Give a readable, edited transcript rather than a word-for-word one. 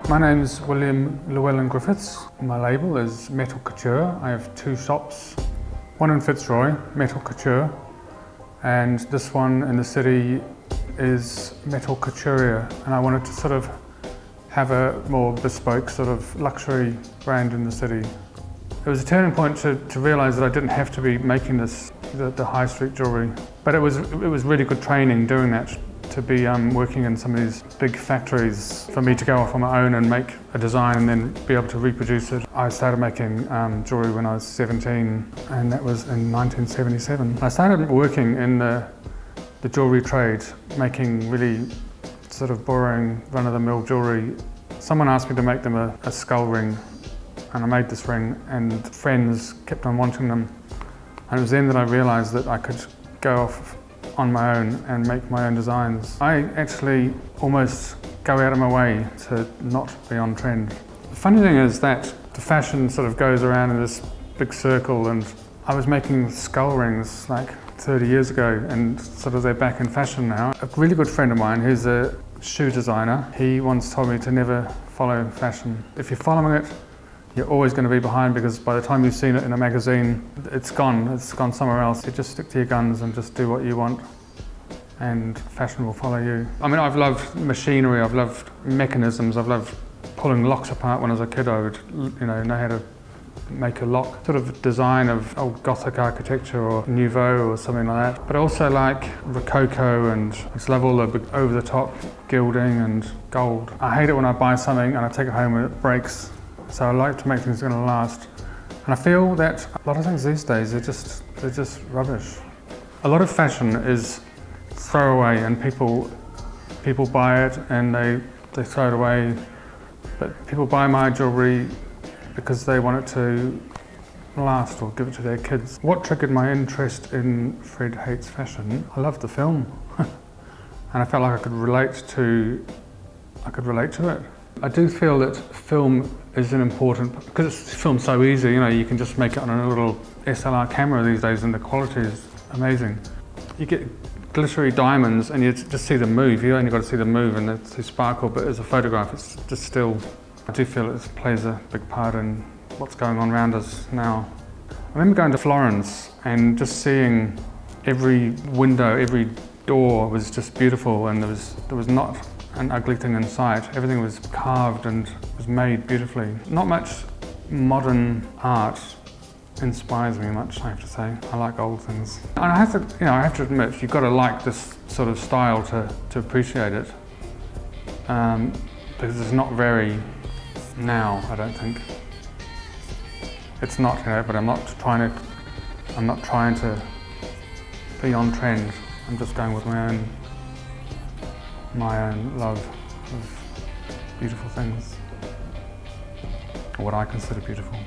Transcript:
My name is Llewellyn Griffiths. My label is Metal Couture. I have two shops, one in Fitzroy, Metal Couture, and this one in the city is Metal Couture. And I wanted to sort of have a more bespoke sort of luxury brand in the city. It was a turning point to realise that I didn't have to be making the high street jewellery. But it was really good training doing that, to be working in some of these big factories, for me to go off on my own and make a design and then be able to reproduce it. I started making jewellery when I was 17, and that was in 1977. I started working in the jewellery trade, making really sort of boring, run-of-the-mill jewellery. Someone asked me to make them a skull ring, and I made this ring, and friends kept on wanting them. And it was then that I realised that I could go off on my own and make my own designs. I actually almost go out of my way to not be on trend. The funny thing is that the fashion sort of goes around in this big circle, and I was making skull rings like 30 years ago, and sort of they're back in fashion now. A really good friend of mine who's a shoe designer, he once told me to never follow fashion. If you're following it, you're always going to be behind, because by the time you've seen it in a magazine, it's gone somewhere else. You just stick to your guns and just do what you want, and fashion will follow you. I mean, I've loved machinery, I've loved mechanisms, I've loved pulling locks apart. When I was a kid, I would know how to make a lock, sort of design of old Gothic architecture or Nouveau or something like that. But I also like Rococo, and I just love all the big over-the-top gilding and gold. I hate it when I buy something and I take it home and it breaks. So I like to make things that are going to last. And I feel that a lot of things these days, they're just rubbish. A lot of fashion is throwaway, and people buy it and they throw it away. But people buy my jewellery because they want it to last or give it to their kids. What triggered my interest in Fred Hates Fashion? I loved the film. And I felt like I could relate to it. I do feel that film is an important, because it's filmed so easy, you can just make it on a little SLR camera these days and the quality is amazing. You get glittery diamonds and you just see them move. You only got to see them move and they sparkle, but as a photograph it's just still. I do feel it plays a big part in what's going on around us now. I remember going to Florence and just seeing every window, every door was just beautiful, and there was not an ugly thing in sight. Everything was carved and was made beautifully. Not much modern art inspires me much, I have to say. I like old things. And I have to admit, you've got to like this sort of style to appreciate it. Because it's not very now, I don't think. It's not, but I'm not trying to be on trend. I'm just going with my own love of beautiful things, or what I consider beautiful.